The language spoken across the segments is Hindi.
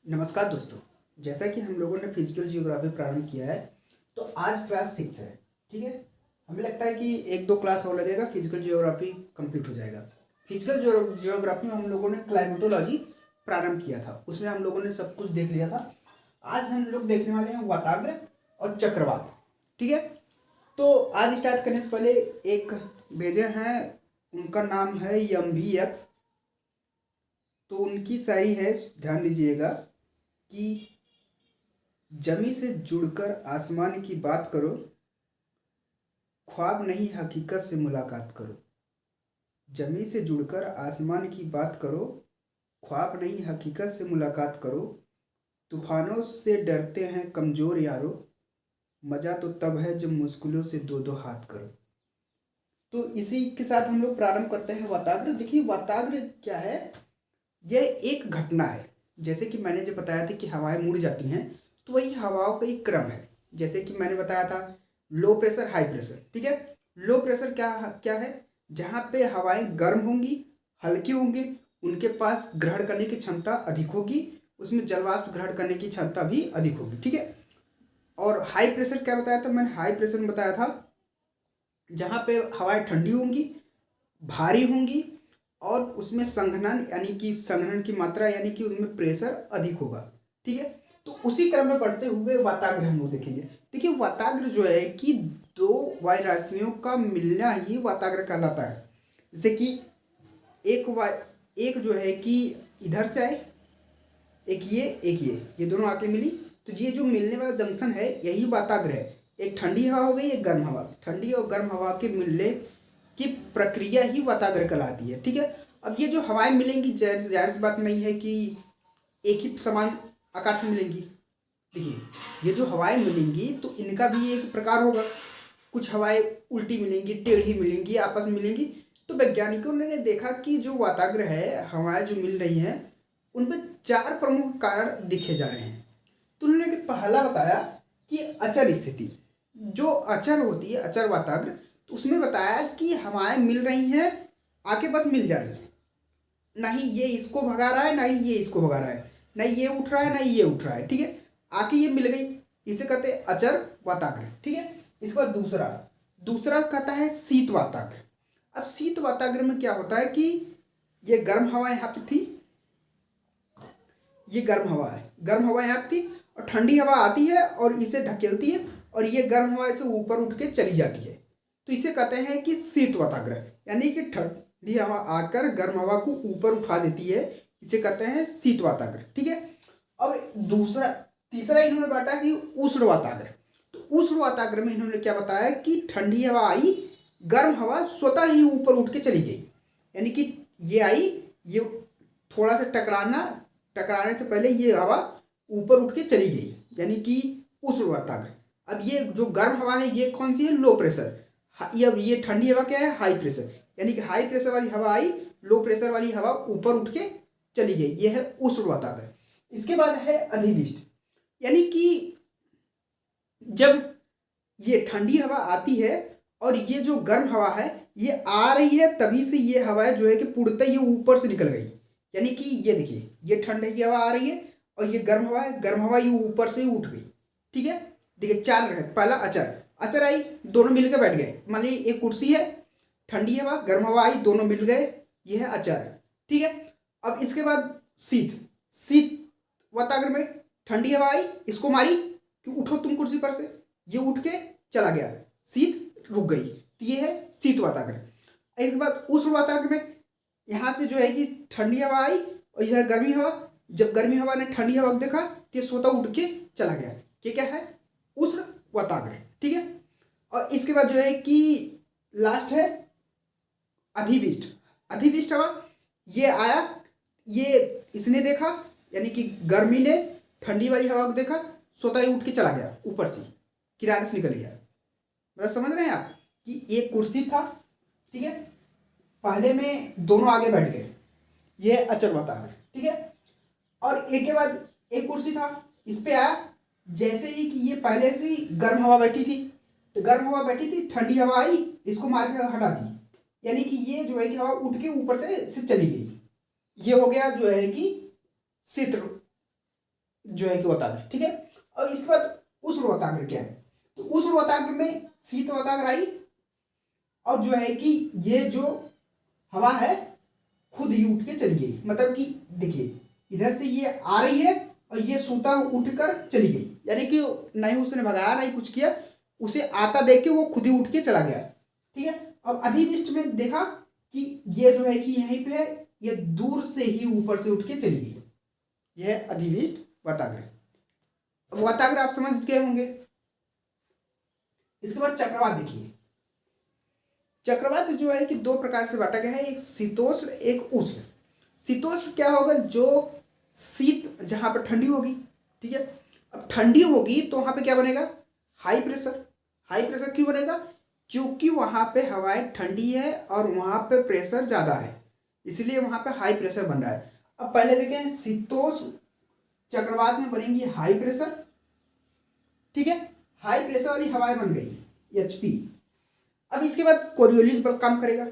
नमस्कार दोस्तों। जैसा कि हम लोगों ने फिजिकल जियोग्राफी प्रारंभ किया है, तो आज क्लास 6 है। ठीक है, हमें लगता है कि एक दो क्लास और लगेगा, फिजिकल जियोग्राफी कंप्लीट हो जाएगा। फिजिकल जियोग्राफी में हम लोगों ने क्लाइमेटोलॉजी प्रारंभ किया था, उसमें हम लोगों ने सब कुछ देख लिया था। आज हम लोग देखने वाले हैं वाताग्र और चक्रवात। ठीक है, तो आज स्टार्ट करने से पहले एक भेजे हैं, उनका नाम है MVX। तो उनकी शायरी है, ध्यान दीजिएगा कि जमी से जुड़कर आसमान की बात करो, ख्वाब नहीं हकीकत से मुलाकात करो। जमी से जुड़कर आसमान की बात करो, ख्वाब नहीं हकीकत से मुलाकात करो। तूफानों से डरते हैं कमज़ोर यारो, मज़ा तो तब है जब मुश्किलों से दो दो हाथ करो। तो इसी के साथ हम लोग प्रारंभ करते हैं वाताग्र। देखिए वाताग्र क्या है, यह एक घटना है। जैसे कि मैंने जो बताया था कि हवाएं मुड़ जाती हैं, तो वही हवाओं का एक क्रम है। जैसे कि मैंने बताया था लो प्रेशर हाई प्रेशर। ठीक है, लो प्रेशर क्या क्या है, जहाँ पे हवाएं गर्म होंगी, हल्की होंगी, उनके पास ग्रहण करने की क्षमता अधिक होगी, उसमें जलवाष्प ग्रहण करने की क्षमता भी अधिक होगी। ठीक है, और हाई प्रेशर क्या बताया था मैंने, हाई प्रेशर में बताया था जहाँ पे हवाएं ठंडी होंगी, भारी होंगी, और उसमें संघनन यानी कि संघनन की मात्रा यानी कि उसमें प्रेशर अधिक होगा। ठीक है, तो उसी क्रम में पढ़ते हुए वाताग्र हम लोग देखेंगे। देखिए वाताग्र जो है कि दो वायु राशियों का मिलना ही वाताग्र कहलाता है। जैसे कि एक जो है कि इधर से आए, एक ये दोनों आके मिली, तो ये जो मिलने वाला जंक्शन है यही वाताग्र है। एक ठंडी हवा हो गई, एक गर्म हवा, ठंडी और गर्म हवा के मिलने की प्रक्रिया ही वाताग्र कहलाती है। ठीक है, अब ये जो हवाएं मिलेंगी, जाहिर सी बात नहीं है कि एक ही समान आकार से मिलेंगी। देखिए ये जो हवाएं मिलेंगी तो इनका भी एक प्रकार होगा। कुछ हवाएं उल्टी मिलेंगी, टेढ़ी मिलेंगी, आपस में मिलेंगी। तो वैज्ञानिकों ने देखा कि जो वाताग्र है, हवाएं जो मिल रही हैं, उनमें 4 प्रमुख कारण दिखे जा रहे हैं। तो उन्होंने पहला बताया कि अचर स्थिति, जो अचर होती है, अचर वाताग्र, तो उसमें बताया कि हवाएं मिल रही हैं, आके बस मिल जा रही हैं, ना ही ये इसको भगा रहा है, ना ही ये इसको भगा रहा है, ना ये उठ रहा है, ना ये उठ रहा है। ठीक है, आके ये मिल गई, इसे कहते हैं अचर वाताग्र। ठीक है, इसके बाद दूसरा दूसरा कहता है शीत वाताग्र। अब शीत वाताग्र में क्या होता है कि ये गर्म हवा यहाँ पे थी, ये गर्म हवा है, गर्म हवा यहाँ पे थी, और ठंडी हवा आती है और इसे ढकेलती है, और ये गर्म हवा इसे ऊपर उठ के चली जाती है। तो इसे कहते हैं कि शीत वाताग्र, यानी कि ठंडी हवा आकर गर्म हवा को ऊपर उठा देती है, इसे कहते हैं शीत वाताग्र। ठीक है, अब तीसरा इन्होंने बांटा कि उष्ण वाताग्र। तो उष्ण वाताग्र में इन्होंने क्या बताया कि ठंडी हवा आई, गर्म हवा स्वतः ही ऊपर उठ के चली गई, यानी कि ये आई, ये थोड़ा सा टकराने से पहले ये हवा ऊपर उठ के चली गई, यानी कि उष्ण वाताग्र। अब ये जो गर्म हवा है ये कौन सी है, लो प्रेशर। ये ठंडी हवा क्या है, हाई प्रेशर, यानी कि हाई प्रेशर वाली हवा आई, लो प्रेशर वाली हवा ऊपर उठ के चली गई, ये है उष्ण वाताग्र। इसके बाद है अधिविष्ट, यानी कि जब ये ठंडी हवा आती है और ये जो गर्म हवा है ये आ रही है, तभी से ये हवा जो है कि पूर्णतः ये ऊपर से निकल गई, यानी कि ये देखिए ये ठंडी हवा आ रही है और ये गर्म हवा है, गर्म हवा ये ऊपर से ही उठ गई। ठीक है, देखिए 4 रहे, पहला अचर आई, दोनों मिलकर बैठ गए। मान लीजिए एक कुर्सी है, ठंडी हवा गर्म हवा आई, दोनों मिल गए, ये है अचर। ठीक है, अब इसके बाद शीत वाताग्र में ठंडी हवा आई, इसको मारी कि उठो तुम कुर्सी पर से, ये उठ के चला गया, शीत रुक गई, तो ये है शीत वाताग्र। इसके बाद उष्ण वाताग्र में यहाँ से जो है कि ठंडी हवा आई और इधर गर्मी हवा, जब गर्मी हवा ने ठंडी हवा को देखा तो ये स्वतः उठ के चला गया, ये क्या है, उष्ण वाताग्र। ठीक है, और इसके बाद जो है कि लास्ट है अधिविष्ट हवा। ये आया, ये इसने देखा, यानी कि गर्मी ने ठंडी वाली हवा को देखा, स्वतः ही उठ के चला गया, ऊपर से किनारे से निकल गया। मतलब समझ रहे हैं आप कि एक कुर्सी था, ठीक है, पहले में दोनों आगे बैठ गए, ये अचर वाताग्र। ठीक है, और एक के बाद एक कुर्सी था, इस पे आया, जैसे ही कि ये पहले से ही गर्म हवा बैठी थी, तो गर्म हवा बैठी थी, ठंडी हवा आई, इसको मार के हटा दी, यानी कि ये जो है कि हवा उठ के ऊपर से चली गई, ये हो गया जो है कि शीत जो है कि वाताग्र, ठीक है। और इसके बाद उष्ण वाताग्र क्या है, तो उष्ण वाताग्र में शीत वाताग्र आई और जो है कि ये जो हवा है खुद ही उठ के चली गई, मतलब कि देखिए इधर से ये आ रही है और ये सूता उठकर चली गई, यानी कि नहीं उसने भगाया नहीं कुछ किया, उसे आता देख के वो खुद ही उठ के चला गया, ठीक है। अब अधिविष्ट में देखा कि ये जो है कि यहीं पे है, ये दूर से ही ऊपर से उठ के चली गई, यह अधिविष्ट वाताग्र। अब वाताग्र आप समझ गए होंगे। इसके बाद चक्रवात देखिए, चक्रवात जो है कि दो प्रकार से बांटा गया है, एक शीतोष्ण एक उष्ण। शीतोष्ण क्या होगा, जो शीत जहां पर ठंडी होगी, ठीक है। अब ठंडी होगी तो वहां पे क्या बनेगा, हाई प्रेशर। हाई प्रेशर क्यों बनेगा, क्योंकि वहां पे हवाएं ठंडी है और वहां पे प्रेशर ज्यादा है, इसलिए वहां पे हाई प्रेशर बन रहा है। अब पहले देखें, शीतोष्ण चक्रवात में बनेंगी हाई प्रेशर, ठीक है। हाई प्रेशर वाली हवाएं बन गई एचपी। अब इसके बाद कोरियोलिस बल काम करेगा।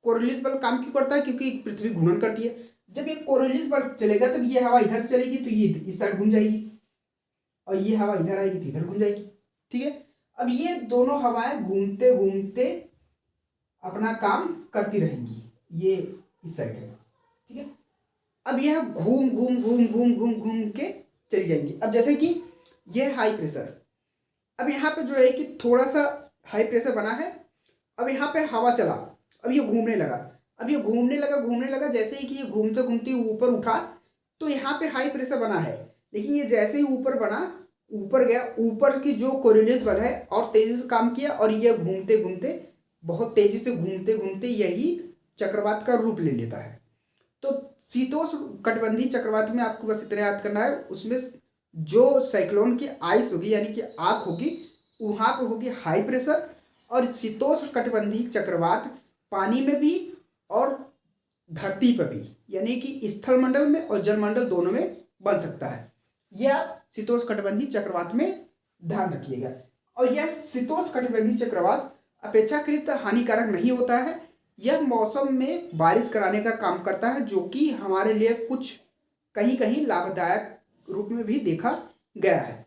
कोरियोलिस बल काम क्यों करता है, क्योंकि पृथ्वी घूर्णन करती है। जब ये कोरियोलिस बल चलेगा तब ये हवा इधर से चलेगी तो ये इस साइड घूम जाएगी और ये हवा इधर आएगी तो इधर घूम जाएगी, ठीक है। अब ये दोनों हवाएं घूमते घूमते अपना काम करती रहेंगी, ये इस साइड है, ठीक है। अब यह घूम घूम घूम घूम घूम घूम के चली जाएंगी। अब जैसे कि यह हाई प्रेशर, अब यहाँ पे जो है कि थोड़ा सा हाई प्रेशर बना है, अब यहाँ पे हवा चला, अब ये घूमने लगा, अब ये घूमने लगा जैसे ही कि ये घूमते घूमते ऊपर उठा तो यहाँ पे हाई प्रेशर बना है, लेकिन ये जैसे ही ऊपर बना, ऊपर गया, ऊपर की जो कोरियोलिस बल है और तेजी से काम किया और ये घूमते घूमते बहुत तेजी से घूमते घूमते यही चक्रवात का रूप ले लेता है। तो शीतोष्ण कटिबंधीय चक्रवात में आपको बस इतना याद करना है, उसमें जो साइक्लोन की आइस होगी यानी कि आग होगी, वहाँ पे होगी हाई प्रेशर। और शीतोष्ण कटिबंधीय चक्रवात पानी में भी और धरती पर भी, यानी कि स्थल मंडल में और जलमंडल दोनों में बन सकता है। यह आप शीतोष्ण कटिबंधीय चक्रवात में ध्यान रखिएगा। और यह शीतोष्ण कटिबंधीय चक्रवात अपेक्षाकृत हानिकारक नहीं होता है, यह मौसम में बारिश कराने का काम करता है, जो कि हमारे लिए कुछ कहीं कहीं लाभदायक रूप में भी देखा गया है।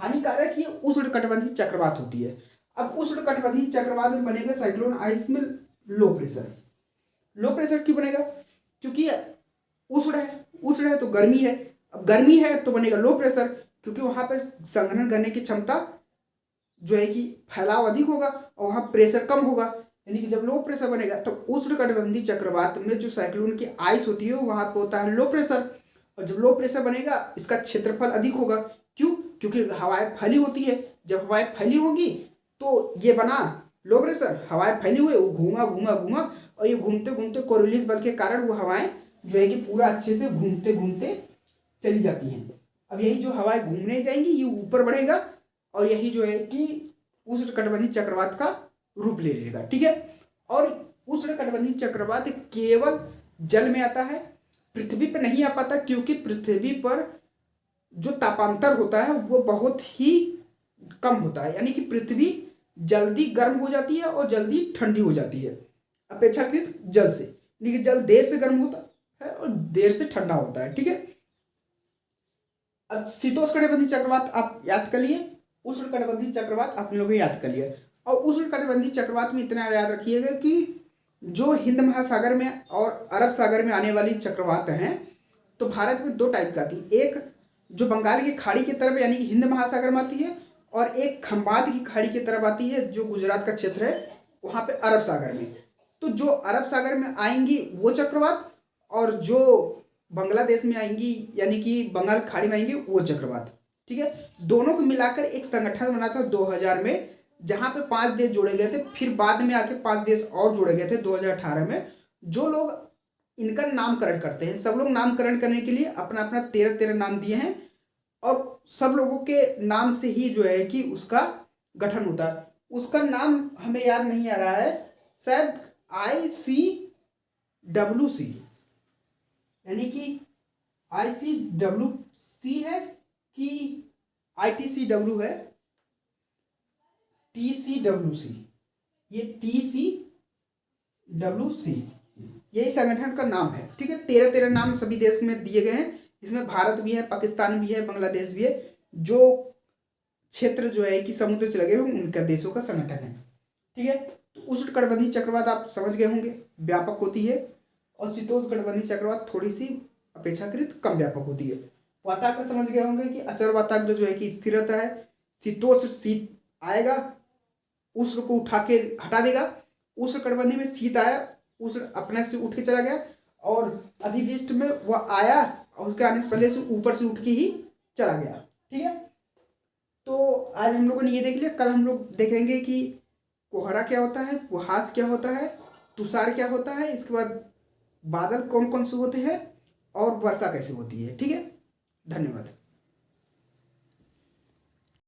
हानिकारक ही उष्ण कटिबंधीय चक्रवात होती है। अब उष्ण कटिबंधीय चक्रवात में बनेगा साइक्लोन आइस में लो प्रेशर। लो प्रेशर क्यों बनेगा, क्योंकि उष्ण है तो गर्मी है, अब गर्मी है तो बनेगा लो प्रेशर, क्योंकि वहां पे संघनन करने की क्षमता जो है कि फैलाव अधिक होगा और वहां प्रेशर कम होगा, यानी कि जब लो प्रेशर बनेगा तो उष्ण कटिबंधीय चक्रवात में जो साइक्लोन की आइस होती है वहां पे होता है लो प्रेशर। और जब लो प्रेशर बनेगा इसका क्षेत्रफल अधिक होगा, क्यों, क्योंकि हवाएं फैली होती है, जब हवाएं फैली होंगी तो ये बना लो प्रेशर, हवाएं फैली हुई, वो घूमा घूमा घूमा और ये घूमते घूमते कोरियोलिस बल के कारण वो हवाएं जो है कि पूरा अच्छे से घूमते घूमते चली जाती हैं। अब यही जो हवाएं घूमने जाएंगी ये ऊपर बढ़ेगा और यही जो है कि उष्ण कटिबंधीय चक्रवात का रूप ले लेगा, ठीक है। और उष्ण कटिबंधीय चक्रवात केवल जल में आता है, पृथ्वी पर नहीं आ पाता, क्योंकि पृथ्वी पर जो तापांतर होता है वो बहुत ही कम होता है, यानी कि पृथ्वी जल्दी गर्म हो जाती है और जल्दी ठंडी हो जाती है अपेक्षाकृत जल से, लेकिन जल देर से गर्म होता है और देर से ठंडा होता है, ठीक है। अब शीतोष्ण कटिबंधीय चक्रवात आप याद कर लिए, उष्ण कटिबंधीय चक्रवात आप लोगों ने याद कर लिया। और उष्ण कटिबंधीय चक्रवात में इतना याद रखिएगा कि जो हिंद महासागर में और अरब सागर में आने वाली चक्रवात हैं तो भारत में दो टाइप का आती है, एक जो बंगाल की खाड़ी की तरफ यानी कि हिंद महासागर में आती है और एक खंबात की खाड़ी की तरफ आती है जो गुजरात का क्षेत्र है वहाँ पे अरब सागर में। तो जो अरब सागर में आएंगी वो चक्रवात और जो बांग्लादेश में आएंगी यानी कि बंगाल खाड़ी में आएंगी वो चक्रवात, ठीक है। दोनों को मिलाकर एक संगठन बना था 2000 में, जहाँ पे 5 देश जोड़े गए थे, फिर बाद में आके 5 देश और जोड़े गए थे 2018 में। जो लोग इनका नामकरण करते हैं, सब लोग नामकरण करने के लिए अपना अपना 13 नाम दिए हैं और सब लोगों के नाम से ही जो है कि उसका गठन होता है। उसका नाम हमें याद नहीं आ रहा है, शायद ICWC यानी कि ICWC है कि ITCW है, TCWC, ये TCWC यही संगठन का नाम है, ठीक है। 13 नाम सभी देश में दिए गए हैं, इसमें भारत भी है, पाकिस्तान भी है, बांग्लादेश भी है, जो क्षेत्र जो है कि समुद्र से लगे हुए उनका देशों का संगठन है। ठीक है, तो उष्णकटिबंधीय चक्रवात आप समझ गए होंगे व्यापक होती है, और शीतोष्णकटिबंधीय चक्रवात थोड़ी सी अपेक्षाकृत कम व्यापक होती है। वाताग्र समझ गए होंगे कि अचर वाताग्र जो है कि स्थिर रहता है, शीतोष्ण शीत आएगा, उष्ण को उठा के हटा देगा, उष्णकटिबंधीय में शीत आया, उष्ण अपने से उठ के चला गया, और अधिविष्ट में वह आया और उसके आने से पहले से ऊपर से उठ के ही चला गया। ठीक है, तो आज हम लोगों ने ये देख लिया। कल हम लोग देखेंगे कि कोहरा क्या होता है, कुहास क्या होता है, तुषार क्या होता है, इसके बाद बादल कौन कौन से होते हैं, और वर्षा कैसे होती है। ठीक है, धन्यवाद।